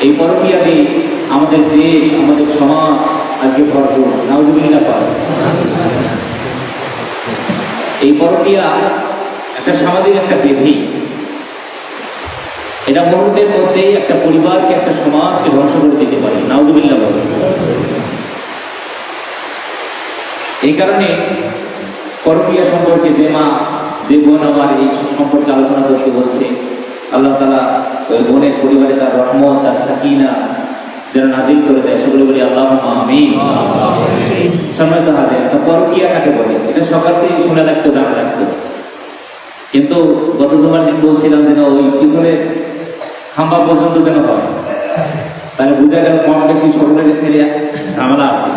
এই পরকীয়াতে আমাদের দেশ, আমাদের সমাজ আজকে ভরপুর। নাউজুবিল্লাহ পায়। এই পরকীয়া একটা সামাজিক একটা ব্যাধি। এটা মুহূর্তের মধ্যেই একটা পরিবারকে, একটা সমাজকে ধ্বংস করে দিতে পারে। নাউজুবিল্লাহ বলে। এই কারণে পরকীয়া সম্পর্কে যে মা, যে বোন আমার এই সম্পর্কে আলোচনা করতে বলছে, আল্লাহ তাআলা ওই বোনের পরিবারে তার রহমত, তার সাকিনা যেন নাজিল করে দেয়, সেগুলো বলি আল্লাহুম্মা আমিন। সম্মানিত হাজির, পরকীয়া কাকে বলে এটা সকাল থেকে শুনে রাখতো, জানা রাখতো। কিন্তু গত জুমার দিন বলছিলাম যেন ওই পিছনে খাম্বা পর্যন্ত যেন হয়, তাহলে বুঝা গেল কম বেশি সকলের ক্ষেত্রে ঝামেলা আছে।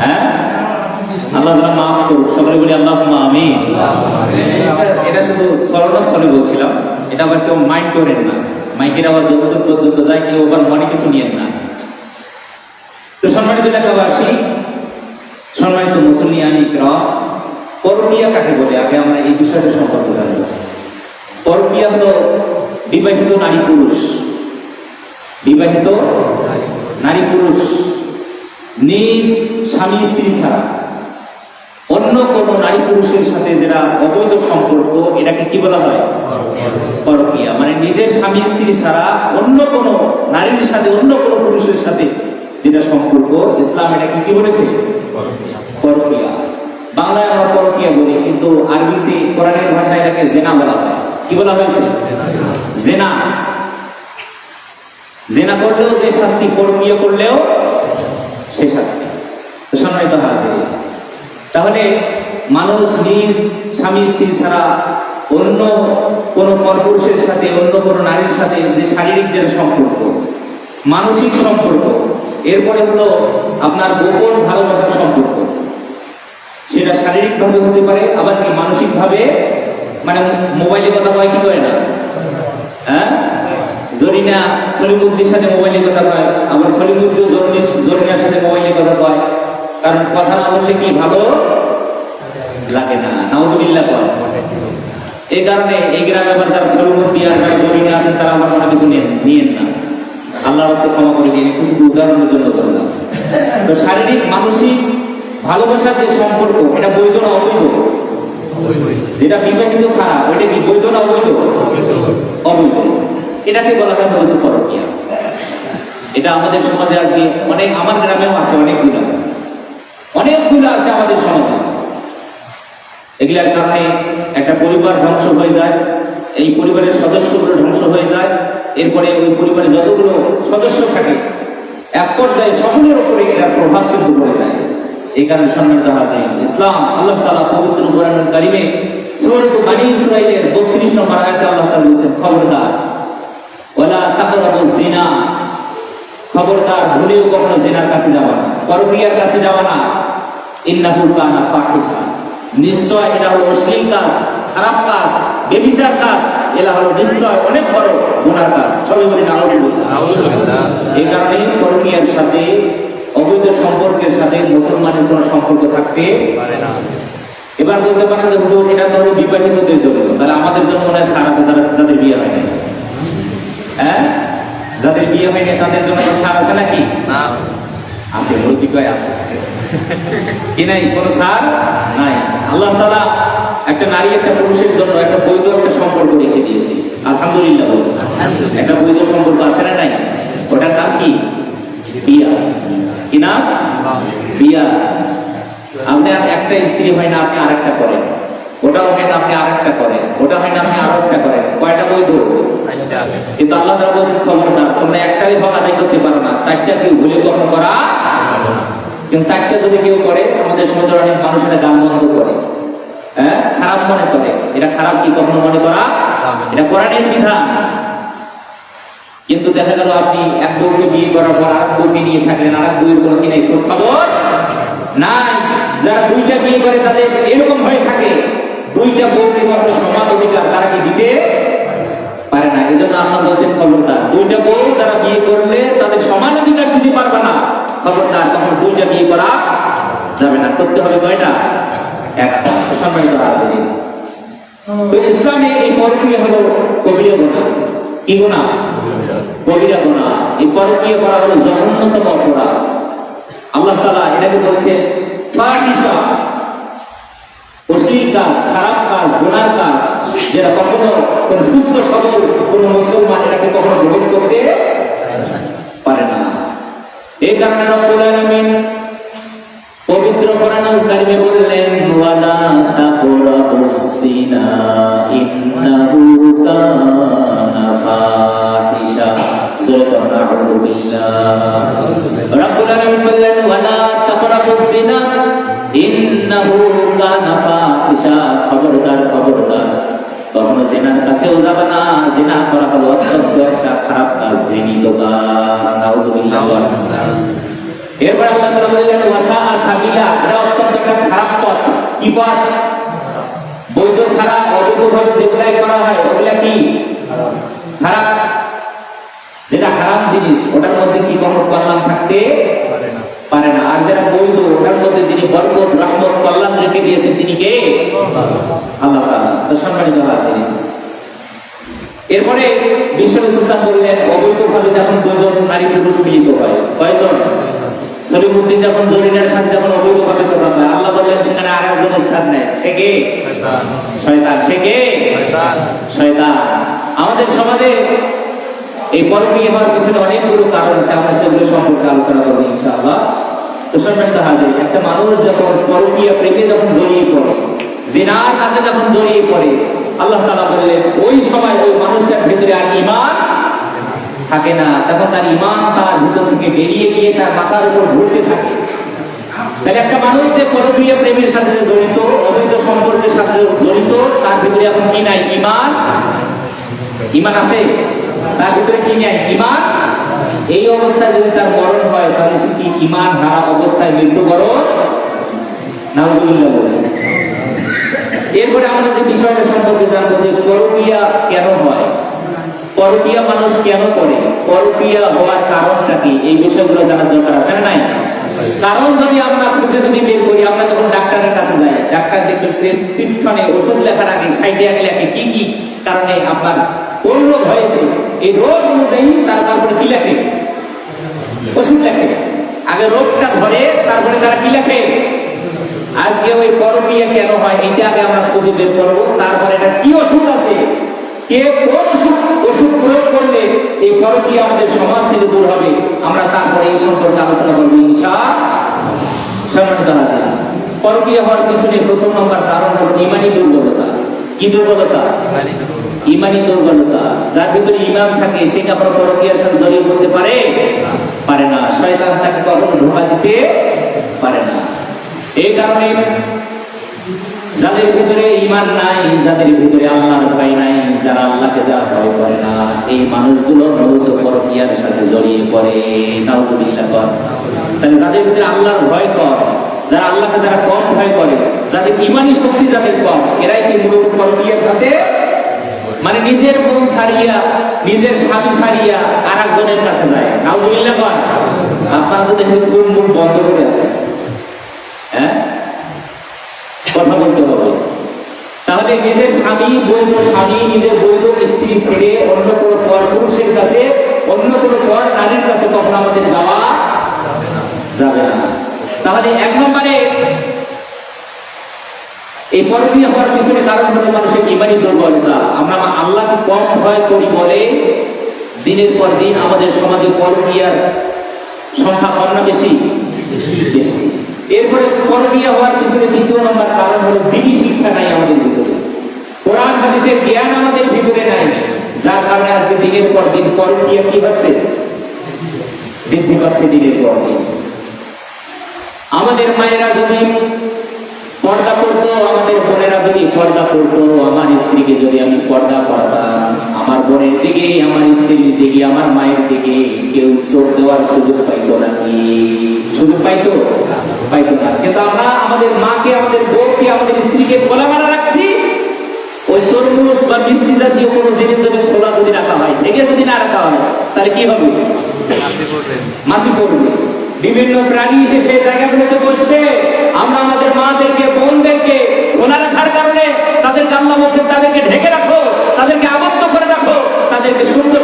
হ্যাঁ, আল্লাহ তাআলা মাফ করুক। সকলে বলি আল্লাহুম্মা আমিন। এটা শুধু সরলস্থলে বলছিলাম, এটা আবার কেউ মাইন্ড করেন না। মাইকের আওয়াজ যতদূর পর্যন্ত যায়, কেউ আবার মনে কিছু নিয়েন না। তো সম্মানিত এলাকাবাসী, সম্মানিত মুসলিয়ান ইকরাম, পরকীয়া কাকে বলে আগে আমরা এই বিষয়টা সম্পর্কে জানব। পরকীয়া হলো বিবাহিত নারী পুরুষ, বিবাহিত নারী পুরুষ নিজ স্বামী স্ত্রী ছাড়া অন্য কোন নারী পুরুষের সাথে যেটা অবৈধ সম্পর্ক, এটাকে কি বলা হয়? পরকীয়া। মানে নিজের স্বামী স্ত্রী ছাড়া অন্য কোন নারীর সাথে, অন্য কোন পুরুষের সাথে যেটা সম্পর্ক, ইসলাম এটাকে কি বলেছে? পরকীয়া। বাংলায় আমরা পরকীয়া বলি, কিন্তু আরবিতে কোরআনের ভাষায় এটাকে জেনা বলা হয়। কি বলা হয়েছে? জেনা। জেনা করলেও যে শাস্তি, পরকীয়া করলেও সেই শাস্তি। সম্মানিত হাজির, তাহলে মানুষ নিজ স্বামী স্ত্রী ছাড়া অন্য কোন পরপুরুষের সাথে, অন্য কোন নারীর সাথে যে শারীরিক যে সম্পর্ক, মানসিক সম্পর্ক, এরপরে হলো আপনার গোপন ভালোবাসার সম্পর্ক, সেটা শারীরিক ভাবে হতে পারে, আবার কি মানসিক ভাবে, মানে মোবাইলে কথা কয়, কি করে না? হ্যাঁ, জরিনা সলিমুদ্দির সাথে মোবাইলে কথা কয়, আবার সলিমুদ্দিও জরিনার সাথে মোবাইলে কথা কয়। কারণ কথা না বললে কি ভালো লাগে না। নাউজুবিল্লাহ কয়। এই কারণে এই গ্রামে আবার যারা সলিমুদ্দি আর যারা জরিনা আছেন, তারা আমার মনে কিছু নিয়েন না। আল্লাহ রাসূল ক্ষমা করে দিয়ে শুধু উদাহরণের জন্য বললাম। তো শারীরিক মানসিক ভালোবাসার যে সম্পর্ক, এটা বৈধ না অবৈধ? যেটা বিবাহিত ছাড়া, ওইটা কি বৈধ না অবৈধ? অবৈধ। এটাকে বলা হয় বৈধ পরকীয়া। এটা আমাদের সমাজে আজকে অনেক, আমার গ্রামেও আছে অনেকগুলো আছে আমাদের সমাজে। এগুলার কারণে একটা পরিবার ধ্বংস হয়ে যায়, এই পরিবারের সদস্যগুলো ধ্বংস হয়ে যায়। এরপরে ওই পরিবারে যতগুলো সদস্য থাকে, এক পর্যায়ে সকলের উপরে এটার প্রভাব কিন্তু পড়ে যায়। এই কারণে সম্মানিত হাজির, ইসলাম, আল্লাহ তাআলা পবিত্র কোরআনুল কারীমে সূরা বনী ইসরাঈলের 32 নম্বর আয়াতে আল্লাহ তাআলা বলেছেন, খবরদার, ওয়ালা তাকরাবুজ জিনা, খবরদার ভুলেও কখনো জিনার কাছে যাবা না, পরকীয়ার কাছে যাবা না। ইন্নাহু কানা ফাহিশা, নিশ্চয় এটা হলো অশ্লীল কাজ, খারাপ কাজ, ব্যভিচার কাজ, এটা হলো নিশ্চয় অনেক বড় গুনার কাজ। সবাই বলি নাউজুবিল্লাহ। এই কারণে পরকীয়ার সাথে, অবৈধ সম্পর্কের সাথে মুসলমানের কোনো সম্পর্ক থাকতে পারে না। এবার বলতে পারেন যে হুজুর, এটা তো হলো বিবাহিতদের জন্য, তাহলে আমাদের জন্য মনে হয় ছাড় আছে, যাদের বিয়ে হয় না? হ্যাঁ, যাদের বিয়ে হয়নি তাদের জন্য ছাড় আছে নাকি? না, আছে, লৌকিকই আছে কি নাই? কোন ছাড় নাই। আল্লাহ তাআলা একটা নারী একটা পুরুষের জন্য একটা বৈধ একটা সম্পর্ক রেখে দিয়েছে। আলহামদুলিল্লাহ বলুন। একটা বৈধ সম্পর্ক আছে না নাই? ওটার নাম কি? বিয়া। কি নাম? বিয়া। আপনার একটা স্ত্রী হয় না, আপনি আরেকটা করেন। ওটা হয় না, আপনি আরেকটা করেন। ওটা হয় না, আপনি আরেকটা করেন। কয়টা বৈধ? কিন্তু আল্লাহ তাআলা বলেছেন, খবরদার, তোমরা একটাই হক আদায় করতে পারো না, চারটা কেউ ভুলে কখনো করা। কিন্তু চারটা যদি কেউ করে, আমাদের সমাজের অনেক মানুষ এটা গান বন্ধ করে, হ্যাঁ, খারাপ মনে করে। এটা খারাপ কি কখনো মনে করা? এটা কোরআনের বিধান। কিন্তু দেখা গেল আপনি এক বউকে বিয়ে করার পর আর বউকে নিয়ে থাকলেন, আর এক বউয়ের কোনো কি নাই, খোঁজ খবর নাই। যারা দুইটা বিয়ে করে তাদের এরকম হয়ে থাকে, দুইটা বউকে মাত্র সমান অধিকার তারা কি দিতে পারে না। এই জন্য আল্লাহ বলছেন, খবরদার, দুইটা বউ যারা বিয়ে করলে তাদের সমান অধিকার দিতে পারবে না, খবরদার, তখন দুইটা বিয়ে করা যাবে না। করতে হবে কয়টা? একটা। সম্মানিত হাজির, তো ইসলামে এই পরকীয়া হলো কবিরা গুনাহ। কি কি গুনাহ? কবিরা গুনাহ। এই পরকীয়া করা হলো জঘন্যতম অপরাধ। আল্লাহ তাআলা এটাকে বলছেন ফাহিশা, অশ্লীল কাজ, খারাপ কাজ, গুনার কাজ, যেটা কখনো কোন সুস্থ সবল কোন মুসলমান এটাকে কখনো গ্রহণ করতে পারে না। এই কারণে রব্বুল আলামিন পবিত্র কোরআনুল কারীমে বললেন ওয়ালা তাকরাবুস জিনা ইন্নাহু কানা ফাহিশা। সূরা আউযু বিল্লাহ। রব্বুল আলামিন বললেন ওয়ালা তাকরাবুস জিনা ইন্নাহু কানা ফাহিশা। খবরদার খবরদার, কখনো জিনার কাছেও যাবে না। জিনা করা হলো অত্যন্ত একটা খারাপ কাজ, ঘৃণিত কাজ। নাউযু বিল্লাহ। এরপর আল্লাহ তাআলা বললেন ওয়াসাআ সাবিলা, এটা অত্যন্ত একটা খারাপ পথ। কি পথ? বৈধ ছাড়া অবৈধভাবে যেগুলাই করা হয় ওগুলা কি খারাপ। যেটা হারাম জিনিস ওটার মধ্যে কি কোনো কল্যাণ থাকতে পারে না। আর যেটা বৈধ ওটার মধ্যে যিনি বরকত, রহমত, কল্যাণ রেখে দিয়েছেন তিনি কে? আল্লাহ তাআলা। তো সম্মানিত হাজিরিন, এরপরে বিশ্ব ইসলাম বললেন অবৈধভাবে যখন দুজন নারী পুরুষ মিলিত হয়, কয়জন? সলিমুদ্দিন যখন জরিনার সাথে যখন অবৈধভাবে কথা হয়, আল্লাহ বললেন সেখানে আর একজন স্থান নেয়। সে কে? শয়তান। সে কে? শয়তান। আমাদের সমাজে এই পরকীয়া হওয়ার পিছনে অনেকগুলো কারণ আছে, আমরা সেগুলো সম্পর্কে আলোচনা করবো ইনশাআল্লাহ। তো সম্মানিত হাজির, একটা মানুষ যখন পরকীয়া প্রেমে যখন জড়িয়ে পড়ে, জিনার কাছে যখন জড়িয়ে পড়ে, আল্লাহ তাআলা বললেন ওই সময় ওই মানুষটার ভিতরে আর ঈমান থাকে না। তখন তার ঈমান তার ভিতর থেকে বেরিয়ে গিয়ে তার মাথার উপর ঘুরতে থাকে। তাহলে একটা মানুষ যে পরকীয়া প্রেমের সাথে জড়িত, অবৈধ সম্পর্কের সাথে জড়িত, তার ভিতরে এখন কি নাই? ঈমান। ঈমান আছে তার ভিতরে, কি নাই? ঈমান। এই অবস্থায় যদি তার মরণ হয় তাহলে সে কি ঈমান হারা অবস্থায় মৃত্যুবরণ? নাউযুবিল্লাহ। এরপরে আমরা যে বিষয়টা সম্পর্কে জানবো যে পরকীয়া কেন হয়, পরকীয়া মানুষ কেন করে, পরকীয়া হওয়ার কারণটা কি, এই বিষয়গুলো জানার দরকার আছে না নাই? কারণ যদি আমরা খুঁজে যদি বের করি, আমরা যখন ডাক্তারের কাছে যাই, ডাক্তার দেখবে প্রেসক্রিপশনে ওষুধ লেখার আগে সাইডে আগে লেখে কি কি কারণে আপনার কোন রোগ হয়েছে, এই রোগ অনুযায়ী তারপরে কি লেখে? ওষুধ লেখে। আগে রোগটা ধরে তারপরে তারা কি লেখে? আজকে ওই পরকীয়া কেন হয় এটা আগে আমরা খুঁজে বের করবো, তারপরে এটা কি ওষুধ আছে, কে কোন ওষুধ প্রয়োগ করলে এই পরকীয়া আমাদের সমাজ থেকে দূর হবে, আমরা তারপরে এই সম্পর্কে আলোচনা করবো ইনশাআল্লাহ। পরকীয়া হওয়ার পিছনে প্রথম নম্বর কারণ হলো ঈমানী দুর্বলতা। কি দুর্বলতা? ঈমানী দুর্বলতা। যার ভিতরে ঈমান থাকে সে কি আপনার পরকীয়ার সাথে জড়িয়ে পড়তে পারে না। শয়তান তাকে কখনো ধোঁকা দিতে পারে না। এই কারণে যাদের ভিতরে ঈমান নাই, যাদের ভিতরে আল্লাহর ভয় নাই, যারা আল্লাহকে যা ভয় করে না, এই মানুষগুলো মূলত পরকীয়ার সাথে জড়িয়ে পড়ে। নাউযুবিল্লাহ। তাহলে যাদের ভিতরে আল্লাহর ভয় কম, যারা আল্লাহকে যারা কম ভয় করে, যাদের ঈমানী শক্তি যাদের কম, এরাই কি মূলত পরকীয়ার সাথে, মানে নিজের বউ ছাড়িয়া, নিজের স্বামী ছাড়িয়া আর একজনের কাছে যায়। নাউযুবিল্লাহ। আপনারা তো দেখুন কোন মুখ বন্ধ করে আছে, হ্যাঁ, কথা বলতে হবে। তাহলে নিজের স্বামী, বৈধ স্বামী, নিজের বৈধ স্ত্রী ছেড়ে অন্য কোনো পর পুরুষের কাছে, অন্য কোনো পর নারীর কাছে কখনো আমাদের যাওয়া যাবে না। তাহলে এক নম্বরে এই পরকীয়া হওয়ার পিছনে কারণ হলো মানুষের ঈমানী দুর্বলতা। আমরা আল্লাহকে কম ভয় করি বলে দিনের পর দিন আমাদের সমাজে পরকীয়ার সংখ্যা কম না বেশি? বেশি। এরপরে পরকীয়া হওয়ার পিছনে দ্বিতীয় নম্বর কারণ হলো দ্বীনি শিক্ষা নাই আমাদের ভিতরে, কোরআন হাদিসের জ্ঞান আমাদের ভিতরে নাই, যার কারণে আজকে দিনের পর দিন পরকীয়া কি হচ্ছে? বৃদ্ধি পাচ্ছে দিনের পর দিন। আমাদের মায়েরা যদি পর্দা করতো, আমাদের বোনেরা যদি পর্দা করতো, আমার স্ত্রীকে যদি আমি পর্দা করতাম, আমার বোনের দিকে, আমার স্ত্রীর দিকে, আমার মায়ের দিকে কেউ চোখ দেওয়ার সুযোগ পাইতো নাকি? সুযোগ পাইতো না। কিন্তু আমরা আমাদের মাকে, আমাদের বউকে, আমাদের স্ত্রীকে খোলা মারা রাখছি। ওই তরমুজ বা মিষ্টি জাতীয় কোনো জিনিস যদি খোলা যদি রাখা হয়, ঢেকে যদি না রাখা হয়, তাহলে কি হবে? মাছি পড়বে। বিভিন্ন প্রাণী এসে সেই জায়গাগুলোতে বসবে। আমরা আমাদের মাদেরকে, বোনদেরকে খোলা রাখার কারণে তাদেরকে আল্লাহ বলছেন তাদেরকে ঢেকে রাখো, তাদেরকে আবদ্ধ করে রাখো, তাদেরকে সুন্দর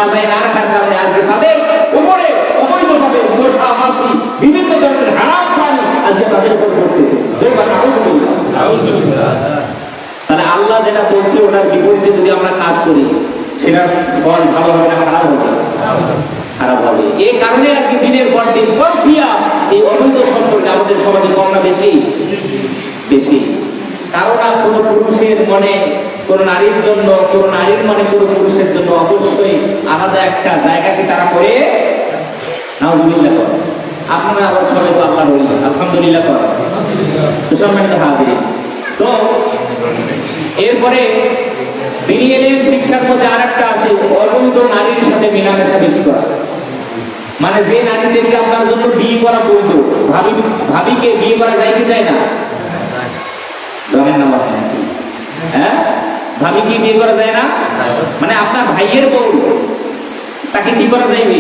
বাজায় না রাখার কারণে আজকে তাদের উপরে অবৈধভাবে মশা মাছি বিভিন্ন ধরনের হারাম প্রাণী আজকে তাদের উপর পড়তেছে। তাহলে আল্লাহ যেটা বলছে ওটার বিপরীতে যদি আমরা কাজ করি সেটার ফল ভালো হবে না খারাপ হবে? খারাপ হবে। এই কারণে আজকে দিনের পর দিন প্রক্রিয়া এই অবৈধ সম্পর্কে আমাদের সমাজে কম না বেশি? বেশি। কারণ কোনো পুরুষের মনে কোন নারীর জন্য, কোন নারীর মনে কোনো পুরুষের জন্য অবশ্যই আলাদা একটা জায়গাকে তারা করে নাউজুবিল্লাহ করে। আপনারা আবার সবাই তো আল্লাহ বলি আলহামদুলিল্লাহ করে। সম্মানিত হাজির, তো এরপরে বিনিয়োগের শিক্ষার মধ্যে আরেকটা আছে অবৈধ নারীর সাথে মেলামেশা বেশি করা। মানে যে নারীদেরকে আপনার জন্য বিয়ে করা বৈধ, ভাবিকে বিয়ে করা যায় কি যায় না? জানেন না বলেন? হ্যাঁ, ভাবিকে বিয়ে করা যায় না? মানে আপনার ভাইয়ের বউ, তাকে কি করা যাইবে?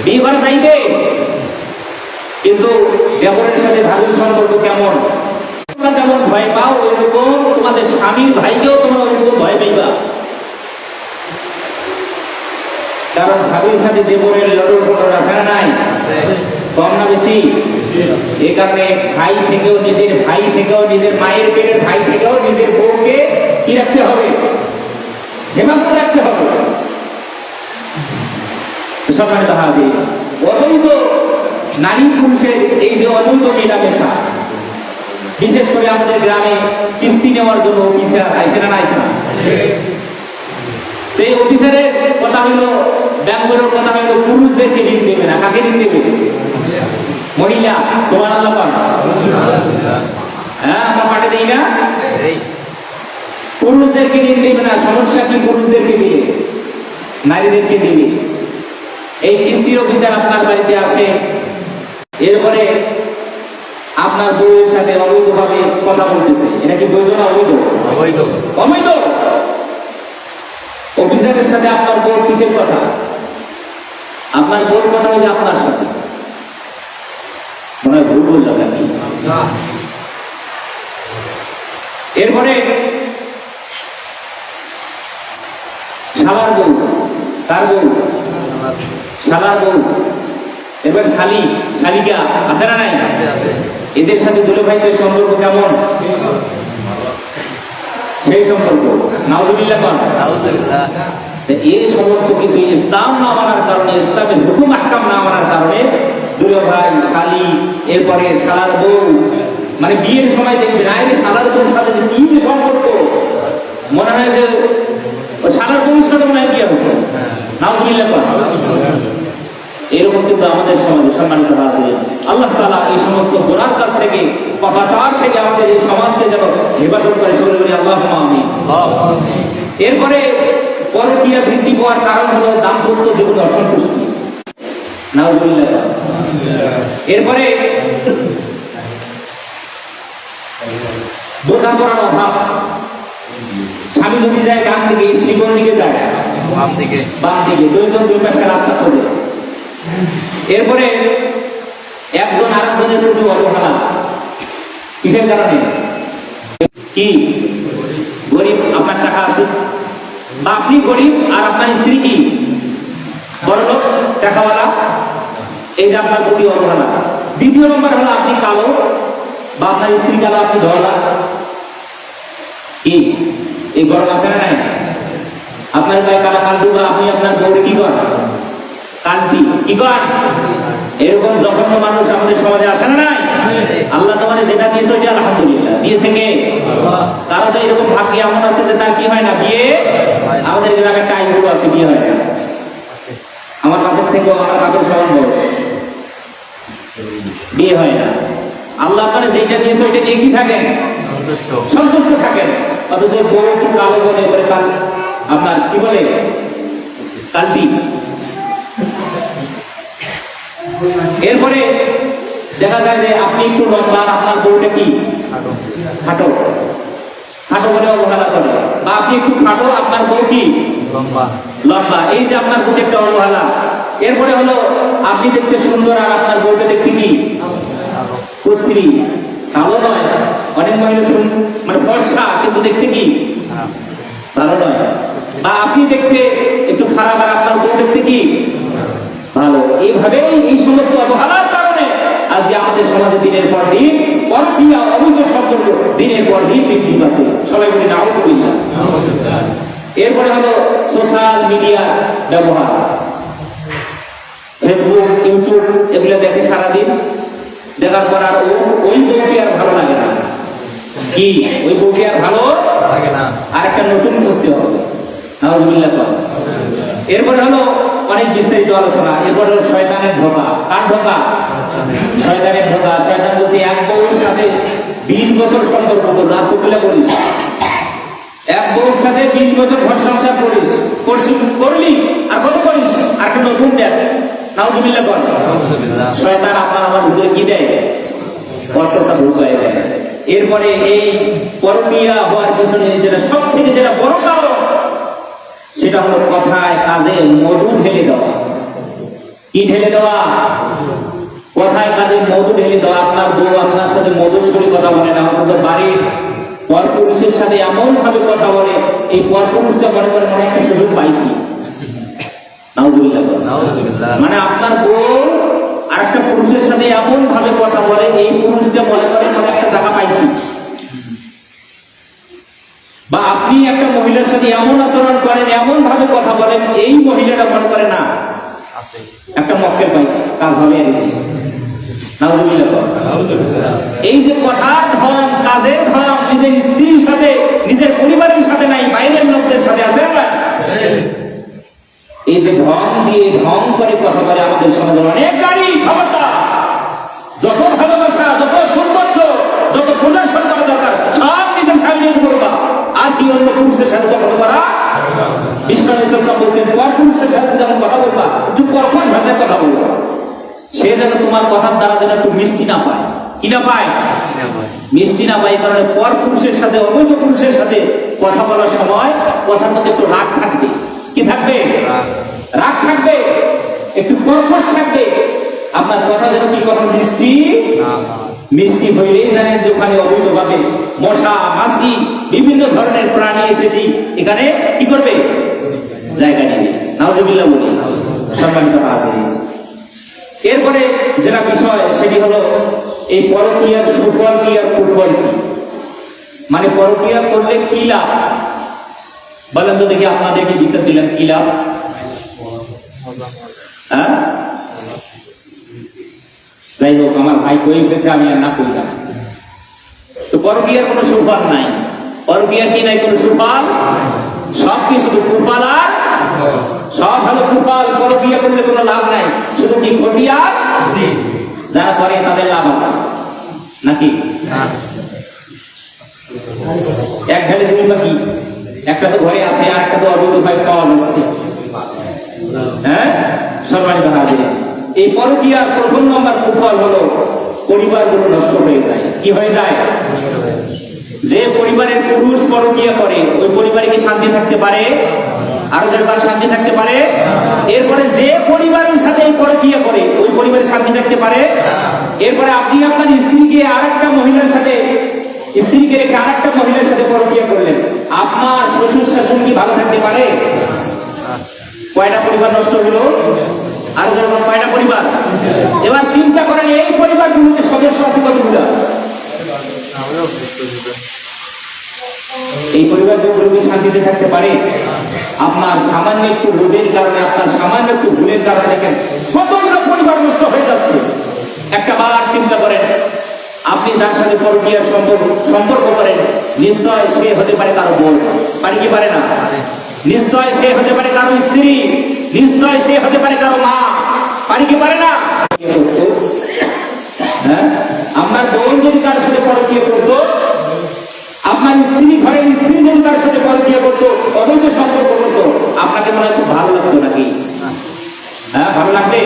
বিয়ে করা যাইবে। কিন্তু দেবরের সাথে ভাবির সম্পর্ক কেমন? তোমরা যেমন ভয় পাও ওইরকম তোমাদের স্বামীর ভাইকেও তোমরা ওইরকম ভয় পাইবা। কারণ ভাবির সাথে দেবরের লড়র পটর আছে না নাই? কম না বেশি? এই কারণে ভাই থেকেও, নিজের ভাই থেকেও, নিজের মায়ের পেটের ভাই থেকেও নিজের বউকে কি রাখতে হবে? হেফাজত রাখতে হবে। সম্মানিত হাজির, অবৈধ নারী পুরুষের এই যে অবৈধ মেলামেশা, বিশেষ করে আমাদের গ্রামে কিস্তি নেওয়ার জন্য অফিসার আইসে না আইসে না? এই অফিসারের কথা হইলো, ব্যাংকের কথা হইলো পুরুষদেরকে ঋণ দেবে না। কাকে ঋণ দেবে? মহিলা। সুবহানাল্লাহ। হ্যাঁ, আমরা পাঠে দেই না? পুরুষদেরকে ঋণ দেবে না। সমস্যা কি? পুরুষদেরকে দিয়ে নারীদেরকে দিবে। এই কিস্তির অফিসার আপনার বাড়িতে আসে, এরপরে আপনার বউয়ের সাথে অবৈধভাবে কথা বলতেছে। এটা কি বৈধ না অবৈধ? অবৈধ। অবৈধ। অফিসারের সাথে আপনার বউ কিসের কথা? আপনার বউর কথা হইলে আপনার সাথে। মনে হয় ভুল বললাম নাকি? এরপরে শালার বউ, তার বউ, শালার বউ, এবার শালি, শালিকা আছে না নাই? আছে। এদের সাথে দুলে ভাইদের সম্পর্ক কেমন? সেই সম্পর্ক নাউজুবিল্লাহ কোন? নাউজুবিল্লাহ। এই সমস্ত কিছু ইসলাম না মানার কারণে, ইসলামের হুকুম আহকাম না মানার কারণে দুলে ভাই, শালি, এরপরে শালার বউ, মানে বিয়ের সময় দেখবেন আরে শালার বউর সাথে কি যে সম্পর্ক, মনে হয় যে শালার বউর সাথে মনে হয় বিয়ে হচ্ছে। নাউজুবিল্লাহ কোন? এরকম কিন্তু আমাদের সমাজে সম্মানিত আছে। আল্লাহ তাআলা এই সমস্ত গুনার কাছ থেকে, পাপাচার থেকে আমাদের এই সমাজকে যেন হেফাজত করে। সকলে বলি আল্লাহুম্মা আমিন। এরপরে পরকীয়া বৃদ্ধি পাওয়ার কারণ হলো দাম্পত্য জীবনে অসন্তুষ্টি। নাউজুবিল্লাহ। এরপরে বোঝাপড়ার অভাব। স্বামী যদি যায় ডান দিকে, স্ত্রী কোন দিকে যায়? বাম দিকে। বাম দিকে। দুইজন দুই পাশে রাস্তা খোঁজে। এরপরে একজন আরেকজনের প্রতি অবহেলা। কিসের কারণে? কি? গরিব, আপনার টাকা আছে, বা আপনি গরিব আর আপনার স্ত্রী কি বড়লোক, টাকাওয়ালা, এই যে আপনার প্রতি অবহেলা। দ্বিতীয় নম্বর হলো আপনি কালো, বা আপনার স্ত্রী কালো, আপনি ধলা। কি এই গরম আছে না নাই? আপনার গায়ে কালা কালটু, বা আপনি আপনার বউরে কি করেন? কান্তি। কি করেন? এরকম জঘন্য মানুষ আমাদের সমাজে আছে না নাই? আল্লাহ তোমাদের যেটা দিয়েছে ওইটা আলহামদুলিল্লাহ। দিয়েছে কে? তারা তো এরকম ভাগ্যে এমন আছে যে তার কি হয় না, বিয়ে। আমাদের এলাকায় একটা আইনগুলো আছে, বিয়ে হয় না। আমার বাপের থেকে আমার বাপের সমান বয়স, বিয়ে হয় না। আল্লাহ আপনারা যেটা দিয়েছে ওইটা নিয়ে কি থাকেন? সন্তুষ্ট থাকেন। অথচ বউ একটু কালো বলে করে আপনার কি বলে? কালবি। এরপরে দেখা যায় যে আপনি একটু লম্বা, আপনার বউটা কি খাটো, খাটো বলে অবহেলা করে। বা আপনি একটু খাটো, আপনার বউ কি লম্বা। এই যে আপনার বউ একটা অবহেলা। এরপরে হলো আপনি দেখতে সুন্দর আর আপনার বউটা দেখতে কি কুশ্রী, কালো নয়। অনেক মহিলা মানে ফর্সা কিন্তু দেখতে কি ভালো নয়। বা আপনি দেখতে একটু খারাপ আর আপনার বউ দেখতে কি ভালো। এইভাবে এই সমস্ত অবহেলার কারণে আজকে আমাদের সমাজে দিনের পর দিন পরক্রিয়া অবৈধ সম্পর্ক দিনের পর দিন বৃদ্ধি পাচ্ছে। সবাই বলি নাউযুবিল্লাহ। এরপরে হলো সোশ্যাল মিডিয়া ব্যবহার, ফেসবুক, ইউটিউব এগুলো দেখে সারাদিন, দেখার পর আর ওই বউকে আর ভালো লাগে না। কি ওই বউকে আর ভালো লাগে না, আর একটা নতুন খুঁজতে হবে। নাউযুবিল্লাহ। এরপরে হলো অনেক বিস্তারিত আলোচনা। এরপরে হলো শয়তানের ধোঁকা। কার ধোঁকা? শয়তানের ধোঁকা। শয়তান বলছে এক বউর সাথে 20 বছর সম্পর্ক করলো, আর কপিলা করিস। এক বউর সাথে 20 বছর ঘর সংসার করিস, করলি আর কত করিস, আর একটা নতুন দেখ। নাউযুবিল্লাহ। শয়তান আপনার আমার ভিতরে কি দেয়? ওয়াসওয়াসা ঢুকায় দেয়। এরপরে এই পরকীয়া হওয়ার পিছনে যেটা সব থেকে যেটা বড় কারণ, সেটা হলো কথায় কাজে মধু ঢেলে দেওয়া। কি ঢেলে দেওয়া? কথায় কাজে মধু ঢেলে দেওয়া। আপনার বউ আপনার সাথে মধুস্বরী কথা বলে না, অথচ বাড়ির পরপুরুষের সাথে এমন ভাবে কথা বলে, এই পরপুরুষটা মনে করে মনে একটা সুযোগ পাইছি। নাউযুবিল্লাহ। মানে আপনার বউ আর একটা পুরুষের সাথে এমন ভাবে কথা বলে, এই পুরুষটা মনে করে মনে একটা জায়গা পাইছি। বা আপনি একটা মহিলার সাথে এমন আচরণ করেন, এমন ভাবে কথা বলেন, এই মহিলাটা মনে করে না একটা মক্কেল পাইছে, কাজ হবে। এই যে কথার ধরন, কাজের ধরন নিজের স্ত্রীর সাথে, নিজের পরিবারের সাথে নাই, বাইরের লোকদের সাথে আছে। এই যে ঢং দিয়ে ঢং করে কথা বলে আমাদের সমাজে অনেক গাড়ি ক্ষমতা, যত ভালোবাসা, যত সৌন্দর্য, যত প্রদর্শন করা দরকার সব নিজের সামনে করবা। আর কি অন্য পুরুষের সাথে কথা বলা? বিশ্বনাথ বলছেন পর পুরুষের সাথে যখন কথা বলবা একটু কর্কশ ভাষায় কথা বলবা, সে যেন তোমার কথার দ্বারা যেন একটু মিষ্টি না পায়। কি না পায়? মিষ্টি না পায়। কারণে পর পুরুষের সাথে, অবৈধ পুরুষের সাথে কথা বলার সময় কথার মধ্যে একটু রাগ থাকবে। কি থাকবে? রাগ থাকবে, একটু কর্কশ থাকবে। আপনার কথা যেন কি কথা মিষ্টি মিষ্টি হইলেই জানেন যে ওখানে অবৈধভাবে মশা, মাছি, বিভিন্ন ধরনের প্রাণী এসেছি, এখানে কি করবে? জায়গা নেবে। নাউযুবিল্লাহ বলি। সম্মানিত হাজিরিন, এরপরে যেটা বিষয় সেটি হলো এই পরকীয়ার সুফল কি আর কুফল কি। মানে পরকীয়া করলে কি লাভ বলেন তো দেখি, আপনাদেরকে বিচার দিলেন কি লাভ? হ্যাঁ, যাই হোক, আমার ভাই কই উঠেছে, আমি আর না কইলাম। তো পরকীয়ার কোনো সুফল নাই। পরকীয়ার কি নাই? কোনো সুফল। সব কি শুধু কুফল, আর সব হলো কুফল। পরকীয়া করলে কোনো লাভ নাই, শুধু কি ক্ষতি আর যারা করে তাদের লাভ আছে নাকি? এক ঢালে দুই পাখি, একটা তো ঘরে আছে আর একটা তো অবৈধ ভাই পাওয়া যাচ্ছে। হ্যাঁ, সম্মানিত হাজিরিন, এই পরকীয়ার প্রথম নম্বর কুফল হলো পরিবারগুলো নষ্ট হয়ে যায়। কি হয়ে যায়? যে পরিবারের পুরুষ পরকীয়া করে, ওই পরিবারে কি শান্তি থাকতে পারে? আরো যেরকম শান্তি থাকতে পারে? এরপরে যে পরিবারের সাথে পরকীয়া করে, ওই পরিবারে শান্তি থাকতে পারে? এরপরে আপনি আপনার স্ত্রীকে আরেকটা মহিলার সাথে, স্ত্রীকে রেখে আরেকটা মহিলার সাথে পরকীয়া করলেন, আপনার শ্বশুর শাশুড়ি কি ভালো থাকতে পারে? কয়টা পরিবার নষ্ট হলো? আর যেরকম কয়টা পরিবার? এবার চিন্তা করেন এই পরিবারগুলোতে সদস্য আছে কতগুলো? এই পরিবারগুলো কি শান্তিতে থাকতে পারে? আপনার সামান্য একটু রোগের কারণে, আপনার সামান্য একটু ভুলের কারণে দেখেন কতগুলো পরিবার নষ্ট হয়ে যাচ্ছে। একটা বার চিন্তা করেন, আপনি যার সাথে পরকীয়ার সম্পর্ক করেন, নিশ্চয় সে হতে পারে কারো বোন, পারে কি পারে না? নিশ্চয় সে হতে পারে কারো স্ত্রী, নিশ্চয় সে হতে পারে কারো মা, পারে কি পারে না? হ্যাঁ, আপনার বোন যদি তার সাথে পরকীয়া করতো, আপনার স্ত্রী, ঘরের স্ত্রী যদি তার সাথে পরকীয়া করতো, অবৈধ সম্পর্ক করতো, আপনাকে মনে হয় খুব ভালো লাগতো নাকি? হ্যাঁ, ভালো লাগবে?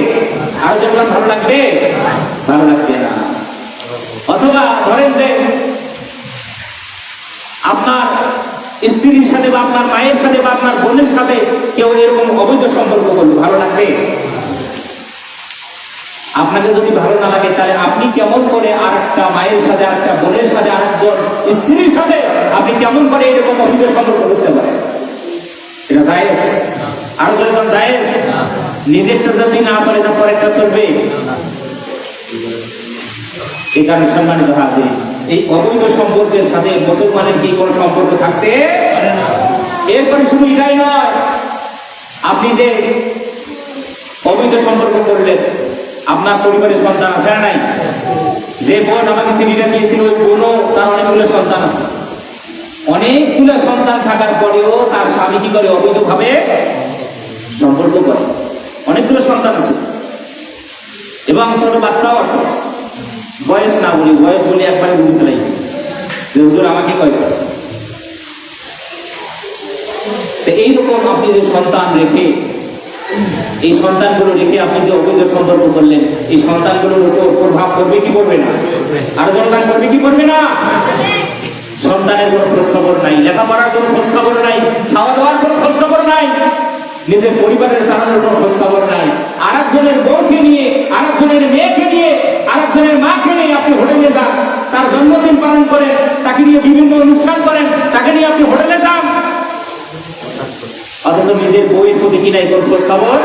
আরো যখন ভালো লাগবে? ভালো লাগবে না। অথবা ধরেন যে আপনার স্ত্রীর সাথে বা আপনার মায়ের সাথে বা আপনার বোনের সাথে কেউ এরকম অবৈধ সম্পর্ক করলো, ভালো লাগবে? আপনাকে যদি ভালো না লাগে, তাহলে আপনি কেমন করে আর একটা মায়ের সাথে, আর একটা বোনের সাথে, আর একজন স্ত্রীর সাথে আপনি কেমন করে এরকম অবৈধ সম্পর্ক করতে পারেন? এটা জায়েজ? আরো যখন জায়েজ, নিজেরটা যদি না চলে তা পরেরটা চলবে। এই কারণে সম্মানিত হাজির, এই অবৈধ সম্পর্কের সাথে মুসলমানের কি কোনো সম্পর্ক থাকতে পারে না। এরপরে শুধু এটাই নয়, আপনি যে অবৈধ সম্পর্ক করলেন, আপনার পরিবারের সন্তান আছে না নাই? যে বোন আমাকে চিঠিটা দিয়েছিল ওই বোনও তার অনেকগুলো সন্তান আছে। অনেকগুলো সন্তান থাকার পরেও তার স্বামী কি করে? অবৈধভাবে সম্পর্ক করে। অনেকগুলো সন্তান আছে এবং ছোট বাচ্চাও আছে। বয়স না বলি, বয়স বলি একবারে বুঝতে লাগবে যে হুজুর আমাকে কয়েছে। এইরকম আপনি যে সন্তান রেখে, এই সন্তানগুলো রেখে আপনি যে অবৈধ সম্পর্ক করলেন, এই সন্তানগুলোর উপর প্রভাব পড়বে কি পড়বে না? আরো জনগণ করবে কি পড়বে না? সন্তানের কোনো খোঁজখবর নাই, লেখাপড়ার কোনো খোঁজখবর নাই, খাওয়া দাওয়ার কোনো খোঁজখবর নাই, নিজের পরিবারের চালানোর কোনো খোঁজখবর নাই। আরেকজনের বউকে নিয়ে, আরেকজনের মেয়েকে নিয়ে, আরেকজনের মাকে নিয়ে আপনি হোটেলে যান, তার জন্মদিন পালন করেন, তাকে নিয়ে বিভিন্ন অনুষ্ঠান করেন, তাকে নিয়ে আপনি হোটেলে যান, অথচ নিজের বউয়ের প্রতি কি নাই কোন খোঁজখবর।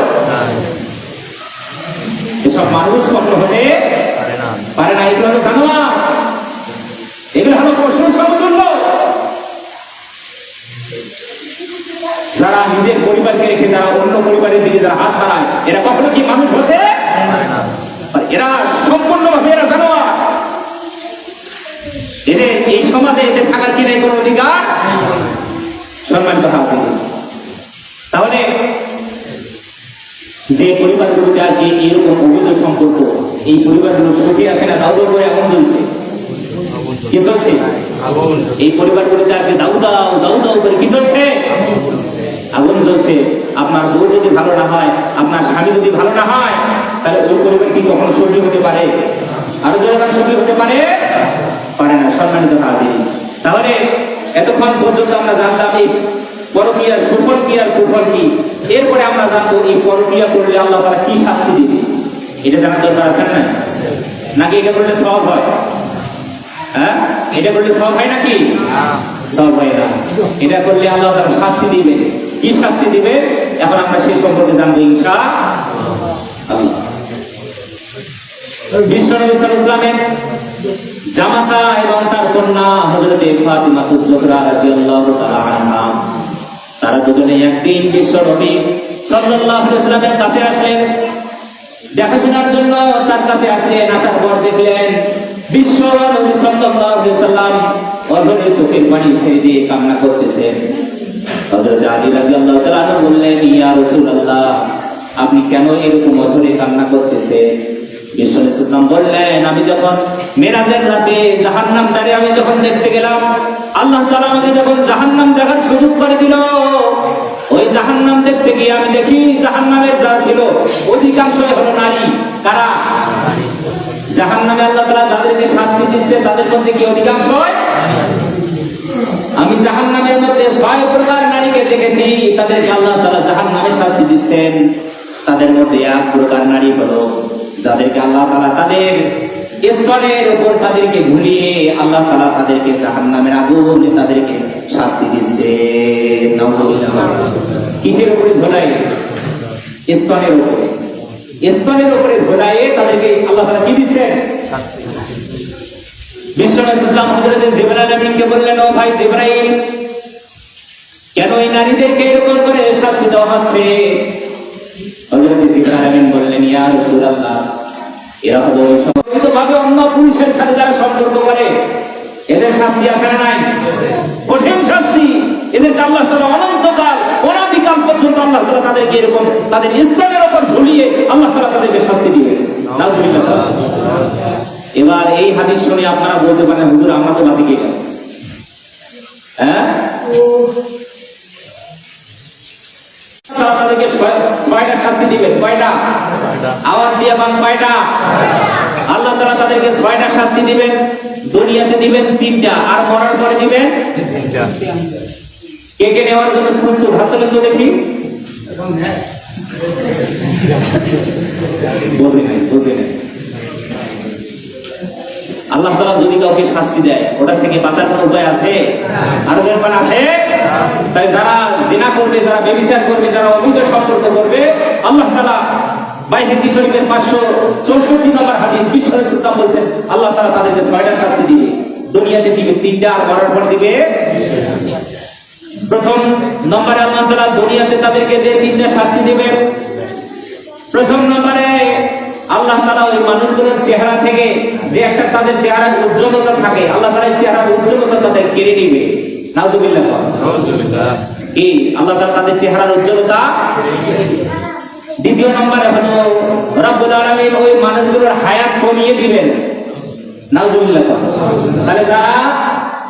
এসব মানুষ কখনো হতে পারে না। এগুলো হলো জানোয়ার, এগুলো হলো পশুর সমতুল্য। যারা নিজের পরিবারকে রেখে যারা অন্য পরিবারের দিকে যারা হাত বাড়ায়, এরা কখনো কি মানুষ হতে পারে না। এরা সম্পূর্ণভাবে এরা জানোয়ার। এদের এই সমাজে এদের থাকার কি নাই কোনো অধিকার। সম্মানিত হাজির, তাহলে যে পরিবারগুলোতে আজকে এরকম অবৈধ সম্পর্ক, এই পরিবারগুলো সুখী আছে না দাউ দাউ করে আগুন জ্বলছে? কি চলছে? এই পরিবারগুলোতে আজকে দাউ দাউ দাউ দাউ করে কি চলছে? আগুন জ্বলছে। আপনার বউ যদি ভালো না হয়, আপনার স্বামী যদি ভালো না হয়, তাহলে ওই পরিবার কি কখনো সুখী হতে পারে? আরো জনগণ সুখী হতে পারে? পারে না। সম্মানিত হাজির, তাহলে এতক্ষণ পর্যন্ত আমরা জানতাম এই পরকীয়ার সুফল কি আর কুফল কি। এরপরে আমরা জানবো এই পরকীয়া করলে আল্লাহ তাআলা কি শাস্তি দিবে। এটা জানার দরকার আছে না? নাকি এটা করলে সওয়াব হয়? হ্যাঁ, এটা করলে সওয়াব হয় নাকি? সওয়াব হয় না। এটা করলে আল্লাহ তাআলা শাস্তি দিবে। কি শাস্তি দিবে এখন আমরা সেই সম্পর্কে জানবো ইনশাআল্লাহ। বিশ্বনবী সাল্লাল্লাহু আলাইহি ওয়াসাল্লামের জামাতা এবং তার কন্যা হযরত ফাতিমাতুজ জোহরা রাদিয়াল্লাহু তাআলা আনহা, তারা দুজনে একদিন বিশ্বনবী সাল্লাল্লাহু আলাইহি ওয়াসাল্লামের কাছে আসলেন দেখাশোনার জন্য। তার কাছে আসলেন, আসার পর দেখলেন বিশ্বনবী সাল্লাল্লাহু আলাইহি ওয়াসাল্লাম অঝরে চোখের পানি ছেড়ে দিয়ে কান্না করতেছেন। হযরত আলী রাদিয়াল্লাহু তাআলা আনহু বললেন, ইয়া রাসূলুল্লাহ, আপনি কেন এরকম অঝরে কান্না করতেছেন? বিশ্বনবী সাল্লাল্লাহু আলাইহি ওয়াসাল্লাম বললেন, আমি যখন মেরাজের রাতে জাহান্নামটারে আমি যখন দেখতে গেলাম, আল্লাহ তাআলা আমাকে যখন জাহান্নাম দেখার সুযোগ করে দিল, ওই জাহান্নাম দেখতে গিয়ে আমি দেখি জাহান্নামের যা ছিল অধিকাংশই হলো নারী। কারা? জাহান্নামে আল্লাহ তাআলা যাদেরকে শাস্তি দিচ্ছে তাদের মধ্যে কি অধিকাংশ? আমি জাহান্নামের মধ্যে 6 প্রকার নারীকে দেখেছি, তাদেরকে আল্লাহ তাআলা জাহান্নামে শাস্তি দিচ্ছেন। তাদের মধ্যে 1 প্রকার নারী হলো যাদেরকে আল্লাহ তাআলা তাদের স্তনের উপর তাদেরকে ঝুলিয়ে আল্লাহ তাআলা তাদেরকে জাহান্নামের আগুনে তাদেরকে শাস্তি দিচ্ছে। নাউজুবিল্লাহ। কিসের উপরে ঝোলায়? স্তনের উপরে। স্তনের উপরে ঝোলায়ে তাদেরকে আল্লাহ তাআলা কি দিচ্ছেন? শাস্তি। বিশ্বনবী সাল্লাল্লাহু আলাইহি ওয়াসাল্লাম হযরত জিবরাইল আমিনকে বললেন, ও ভাই জিবরাইল, কেন এই নারীদেরকে এরকম করে শাস্তি দেওয়া হচ্ছে? হযরত জিবরাইল আমিন বললেন, ইয়া রাসূলুল্লাহ, এরা হলো সম্পর্কিতভাবে অন্য পুরুষের সাথে যারা সম্পর্ক করে, এদের শাস্তি আছে না নাই? কঠিন শাস্তি। এদেরকে আল্লাহ তাআলা অনন্তকাল অনাদিকাল পর্যন্ত আল্লাহ তাআলা তাদেরকে এরকম তাদের স্তনের উপর ঝুলিয়ে আল্লাহ তাআলা তাদেরকে শাস্তি দিবেন। নাউজুবিল্লাহ। এবার এই হাদিস শুনে আপনারা বলতে পারেন, হুজুর আমরা তো বাঁচি গেলাম। হ্যাঁ, তাদেরকে 6টা শাস্তি দিবেন। কয়টা? আওয়াজ দিয়ে বান কয়টা? আল্লাহ তাআলা তাদেরকে 6টা শাস্তি দিবেন। দুনিয়াতে দিবেন 3টা, আর মরার পরে দিবেন 3টা। কে কে নেওয়ার জন্য প্রস্তুত? হাত তুলে তো দেখি। বুঝে নাই। আল্লাহ তাআলা যদি কাউকে শাস্তি দেয়, ওটা থেকে বাঁচার কোনো উপায় আছে? আর আছে? তাই যারা জিনা করবে, যারা ব্যভিচার করবে, যারা অবৈধ সম্পর্ক করবে, আল্লাহ তাআলা বাইহাকী শরীফের 564 নম্বর হাদিস বিশ্ব ইসলাম বলছেন আল্লাহ তাআলা তাদেরকে 6টা শাস্তি দিবে। দুনিয়াতে দিবে 3টা, আর মরার পর দিবে। প্রথম নম্বরে আল্লাহ তাআলা দুনিয়াতে তাদেরকে যে 3টা শাস্তি দিবে, প্রথম নম্বরে আল্লাহ তাআলা ওই মানুষগুলোর চেহারা থেকে যে একটা তাদের চেহারার উজ্জ্বলতা থাকে, আল্লাহ তাআলা চেহারার উজ্জ্বলতা তাদের কেড়ে নিবে। নাউজুবিল্লাহ। কি আল্লাহ তাআলা তাদের চেহারার উজ্জ্বলতা। দ্বিতীয় নম্বরে হলো রব্বুল আলামিন ওই মানুষগুলোর হায়াত কমিয়ে দিবেন। নাউজুবিল্লাহ। তাহলে যারা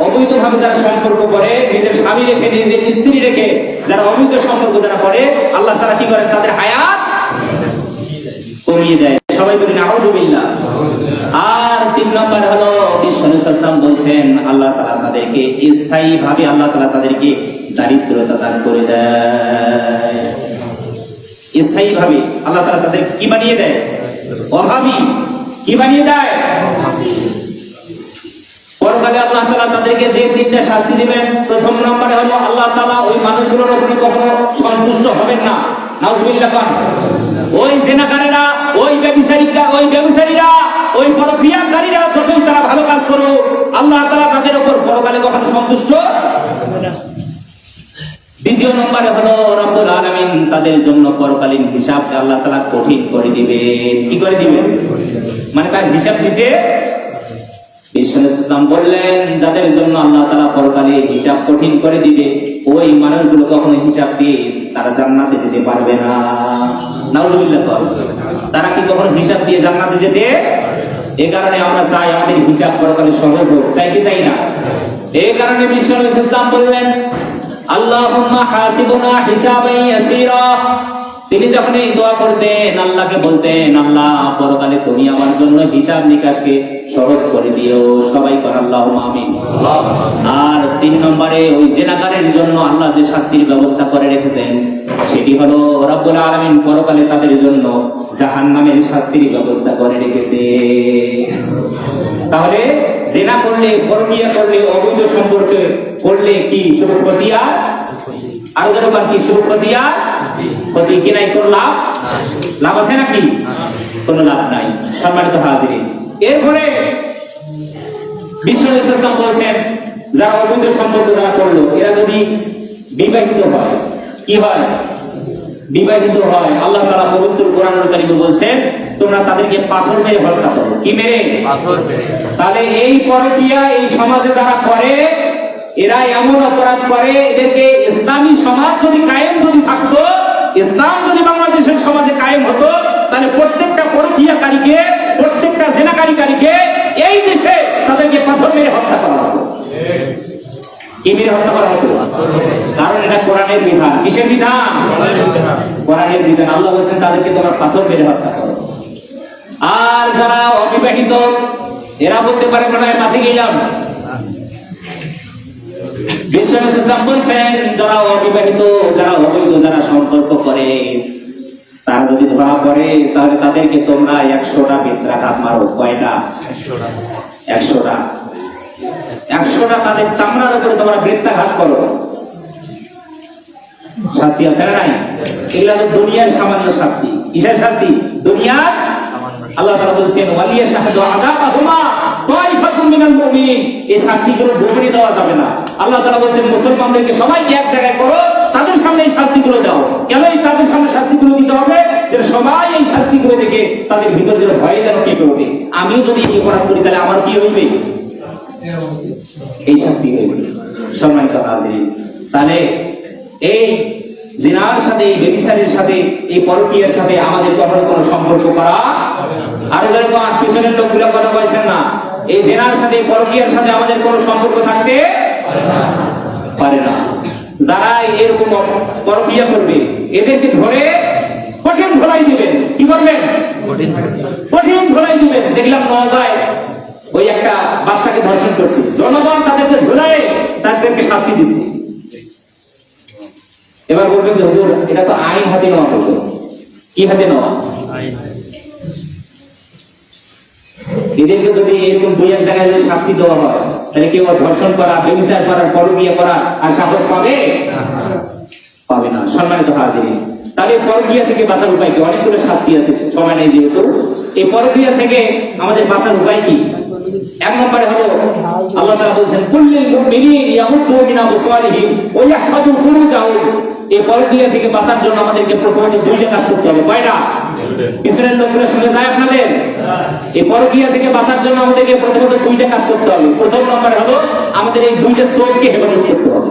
অবৈধভাবে যারা সম্পর্ক করে, নিজের স্বামী রেখে, নিজের স্ত্রী রেখে যারা অবৈধ সম্পর্ক যারা করে, আল্লাহ তাআলা কি করেন? তাদের হায়াত কমিয়ে দেয়। সবাই বলি নাউজুবিল্লাহ। আর 3 নম্বর হলো বিশ্ব নবী সাল্লাল্লাহু আলাইহি ওয়াসাল্লাম বলছেন আল্লাহ তাআলা তাদেরকে স্থায়ীভাবে আল্লাহ তাআলা তাদেরকে দারিদ্রতা দান করে দেয়। স্থায়ীভাবে আল্লাহ তাআলা তাদের কি বানিয়ে দেয়? অভাবী। কি বানিয়ে দেয়? পরকালে আল্লাহ তাআলা তাদেরকে যে 3টা শাস্তি দিবেন, প্রথম নম্বরে হলো আল্লাহ তাআলা ওই মানুষগুলোর উপরে কখনো সন্তুষ্ট হবেন না। নাউজুবিল্লাহ। ওই জিনাকারীরা, ওই ব্যভিচারীরা, ওই পরক্রিয়াকারীরা যতই তারা ভালো কাজ করুক, আল্লাহ তাআলা তাদের উপর পরকালে কখনো সন্তুষ্ট হবে না। দ্বিতীয় নম্বরে হলো রব্বুল আলামিন তাদের জন্য পরকালীন হিসাবকে আল্লাহ তাআলা কঠিন করে দিবেন। কি করে দিবেন? মানে তার হিসাব দিতে ইসলাম বললেন যাদের জন্য আল্লাহ তাআলা পরকালে হিসাব কঠিন করে দিবে, ওই মানুষগুলো কখনো হিসাব দিয়ে তারা জান্নাতে যেতে পারবে না। নাউজুবিল্লাহ। তারা কি কখনো হিসাব দিয়ে জান্নাতে যেতে? এই কারণে আমরা চাই আমাদের হিসাব পরকালে সহজ হোক। চাই কি চাই না? এই কারণে বিশ্ব নবী ইসলাম বললেন আল্লাহুম্মা হাসিবুনা হিসাবান ইয়াসীরা। তিনি যখন এই দোয়া করতেন, আল্লাহকে বলতেন আল্লাহ পরকালে তুমি আমার জন্য হিসাব নিকাশকে সহজ করে দিও। সবাই কর আল্লাহুম্মা আমিন। আর 3 নম্বরে ওই জিনাকারের জন্য আল্লাহ যে শাস্তির ব্যবস্থা করে রেখেছেন, সেটি হলো রব্বুল আলামিন পরকালে তাদের জন্য জাহান্নামের শাস্তির ব্যবস্থা করে রেখেছে। তাহলে জিনা করলে, পরকিয়া করলে, অবৈধ সম্পর্ক করলে কি শুধু ক্ষতি? আর যেরকম কি শুধু ক্ষতি? ক্ষতি কি নাই? কোন লাভ আছে নাকি? কোন লাভ নাই। সম্মানিত হাজিরিন, এরপরে বিশ্ব নবী সাল্লাল্লাহু আলাইহি ওয়াসাল্লাম বলেছেন যারা অবৈধ সম্পর্ক যারা করলো, এরা যদি বিবাহিত হয়, কি হয়? বিবাহিত হয়, আল্লাহ তাআলা পবিত্র কোরআনুল কারীমে বলছেন তোমরা তাদেরকে পাথর মেরে হত্যা করো। কি মেরে? পাথর মেরে। তাহলে এই পরকীয়া এই সমাজে যারা করে, এরা এমন অপরাধ করে, এদেরকে ইসলামী সমাজ যদি কায়েম যদি থাকতো, ইসলাম যদি বাংলাদেশের সমাজে কায়েম হতো, তাহলে প্রত্যেকটা পরকীয়াকারীকে, প্রত্যেকটা জিনাকারীকে এই দেশে তাদেরকে পাথর মেরে হত্যা করা হতো। কি মেরে হত্যা করা হতো? কারণ এটা কোরআনের বিধান। কিসের বিধান? কোরআনের বিধান। আল্লাহ বলেছেন তাদেরকে তোমরা পাথর মেরে হত্যা করো। আর যারা অবিবাহিত, এরা বলতে পারে মনে হয় মাঝে গেলাম। বিশ্ব নবী সাল্লাল্লাহু আলাইহি ওয়াসাল্লাম বলছেন যারা অবিবাহিত, যারা অবৈধ যারা সম্পর্ক করে, তারা যদি ধরা পড়ে তাহলে তাদেরকে তোমরা 100টা বেত্রাঘাত মারো। কয়টা? 100টা তাদের চামড়ার উপরে তোমরা বেত্রাঘাত করো। শাস্তি আছে না নাই? এগুলা তো দুনিয়ার সামান্য শাস্তি। কিসের শাস্তি? দুনিয়ার। আল্লাহ তাআলা বলেছেন ওয়ালিয়া শাহাদু আযাবাহুমা তাইফাতুম মিনাল মুমিনিন। এই শাস্তিগুলো গোপনে দেওয়া যাবে না। আল্লাহ তাআলা বলেছেন মুসলমানদেরকে সবাইকে এক জায়গায় করো, তাদের সামনে এই শাস্তিগুলো দাও। কেন এই তাদের সামনে শাস্তিগুলো দিতে হবে? যে সবাই এই শাস্তিগুলো দেখে তাদের ভিতরে যেন ভয় যেন কেঁপে ওঠে। আমিও যদি এই অপরাধ করি তাহলে আমার কি হইবে? এই শাস্তি হইবে। সম্মানিত হাজিরিন, তাহলে এই জিনার সাথে, এই ব্যভিচারের সাথে, এই পরকীয়ার সাথে আমাদের কখনো কোনো সম্পর্ক করা, আর যেরকম পিছনের লোকগুলো কথা বলছেন না, এই জিনার সাথে, পরকীয়ার সাথে আমাদের কোনো সম্পর্ক থাকতে পারে না। যারা এরকম পরকীয়া করবে এদেরকে ধরে কঠিন ধোলাই দিবেন। কি করবেন? কঠিন ধোলাই দিবেন। দেখলাম নওগাঁয় ওই একটা বাচ্চাকে ধর্ষণ করছে, জনগণ তাদেরকে ধরে তাদেরকে শাস্তি দিচ্ছে। এবার বলবেন যে হুজুর এটা তো আইন হাতে নেওয়া হলো। কি হাতে নেওয়া? এদেরকে যদি এরকম দুই এক জায়গায় যদি শাস্তি দেওয়া হয় তাহলে কেউ ধর্ষণ করা, ব্যভিচার করার, পরকীয়া করা আর সাহস পাবে? পাবে না। সম্মানিত হাজিরিন, তাহলে পরকীয়া থেকে বাঁচার উপায় কি? অনেকগুলো শাস্তি আছে, সময় নেই যেহেতু। এই পরকীয়া থেকে আমাদের বাঁচার উপায় কি? এক নম্বরে হলো আল্লাহ তাআলা বলেছেন কুল্লিল মুমিনিনা ইয়াগুদ্দু মিন আবসারিহিম ওয়া ইয়াহফাযু ফুরুজাহুম। এই পরকীয়া থেকে বাঁচার জন্য আমাদেরকে প্রথমত দুইটা কাজ করতে হবে। কয়টা? পিছনের লোকগুলো শুনে যায় আপনাদের? এই পরকীয়া থেকে বাঁচার জন্য আমাদেরকে প্রথমত দুইটা কাজ করতে হবে। প্রথম নম্বরে হলো আমাদের এই দুইটা চোখকে হেফাজত করতে হবে।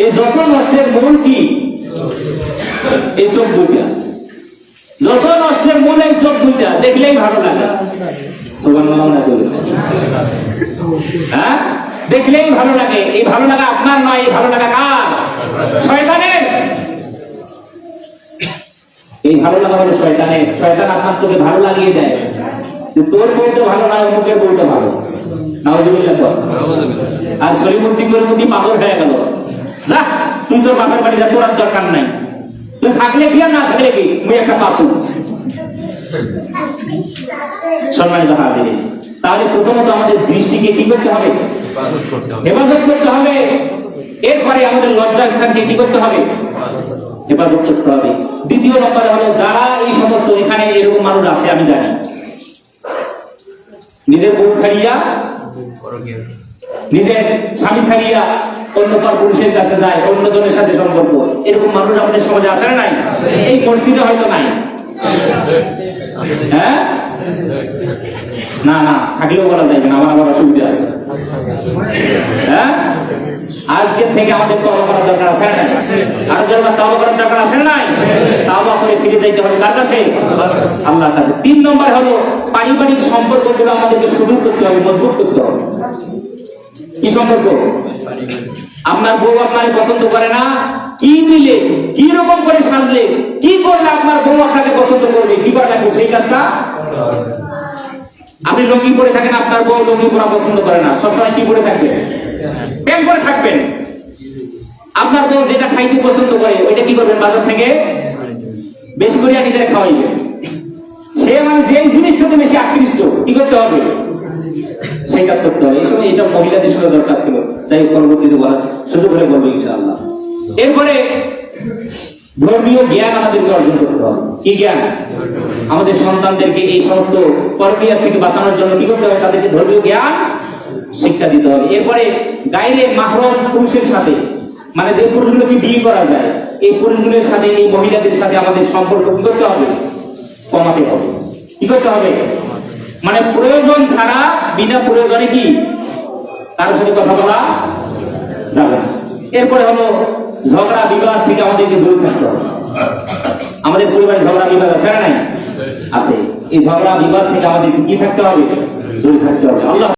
এই যত নষ্টের মূল কি? এই চোখ দুইটা। যত নষ্টের মূল এই চোখ দুইটা। দেখলেই ভালো লাগে, সুবহানাল্লাহ না বলুন? হ্যাঁ, দেখলেই ভালো লাগে। এই ভালো লাগা আপনার নয়, এই ভালো লাগা কার? শয়তানের। এই ভালো লাগা হলো শয়তানের। শয়তান আপনার চোখে ভালো লাগিয়ে দেয় যে তোর বউটা ভালো না, অমুকের বউটা ভালো। নাউজুবিল্লাহ। আর সলিমুদ্দিন করে মুদি পাগল হয়ে গেল, যা তুই তোর বাপের বাড়ি যা, তোর আর দরকার নাই। তুই থাকলে কি আর না থাকলে কি, মুই একটা পাসু। সম্মানিত হাজিরিন, তাহলে প্রথমত আমাদের দৃষ্টিকে কি করতে হবে? হেফাজত করতে হবে। এরপরে আমাদের লজ্জা স্থানকে কি করতে হবে? হেফাজত করতে হবে। দ্বিতীয় নম্বরে হলো যারা এই সমস্ত, এখানে এরকম মানুষ আছে আমি জানি, নিজের বউ ছাড়িয়া, নিজের স্বামী ছাড়িয়া অন্য পর পুরুষের কাছে যায়, অন্যজনের সাথে সম্পর্ক। এরকম মানুষ আমাদের সমাজে আছে না নাই? এই মসজিদে হয়তো নাই। হ্যাঁ, না না, থাকলেও বলা যাবে না, আমার আবার অসুবিধা আছে। হ্যাঁ, আজকে থেকে আমাদের তওবা করার দরকার আছে না? আর যখন তওবা করার দরকার আছে না? তওবা করে ফিরে যাইতে হবে কার কাছে? আল্লাহর কাছে। 3 নম্বর হলো পারিবারিক সম্পর্কগুলো আমাদেরকে সুদৃঢ় করতে হবে, মজবুত করতে হবে। কি সম্পর্ক? আপনার বউ আপনাকে পছন্দ করে না, কি দিলে, কি রকম করে সাজলে, কি করলে আপনার বউ আপনাকে পছন্দ করবে, কি করা লাগবে সেই কাজটা। আপনি লুঙ্গি পরে থাকেন, আপনার বউ লুঙ্গি পরা পছন্দ করে না, সবসময় কি পরে থাকবেন? প্যান্ট পরে থাকবেন। আপনার বউ যেটা খাইতে পছন্দ করে ওইটা কি করবেন? বাজার থেকে বেশি করে আনিতে খাওয়াইবেন। সে মানে যে জিনিসটাতে বেশি আকৃষ্ট, কি করতে হবে? সেই কাজ করতে হবে। এই সময় এটা মহিলাদের সঙ্গে দরকার ছিল, যাই পরবর্তীতে বলার সুযোগ হলে বলবো ইনশাআল্লাহ। এরপরে ধর্মীয় জ্ঞান আমাদেরকে অর্জন করতে হবে। কি জ্ঞান? আমাদের সন্তানদেরকে এই সমস্ত পরকীয়া থেকে বাঁচানোর জন্য কি করতে হবে? তাদেরকে ধর্মীয় জ্ঞান শিক্ষা দিতে হবে। এরপরে গায়রে মাহরম পুরুষের সাথে, মানে যে পুরুষগুলোকে বিয়ে করা যায়, এই পুরুষগুলোর সাথে, এই মহিলাদের সাথে আমাদের সম্পর্ক কি করতে হবে? কমাতে হবে। কি করতে হবে? মানে প্রয়োজন ছাড়া, বিনা প্রয়োজনে কি কারোর সাথে কথা বলা যাবে না। এরপরে হলো ঝগড়া বিবাদ থেকে আমাদেরকে দূরে থাকতে হবে। আমাদের পরিবারে ঝগড়া বিবাদ আছে না নাই? আছে। এই ঝগড়া বিবাদ থেকে আমাদেরকে কি থাকতে হবে? দূরে থাকতে হবে। আল্লাহ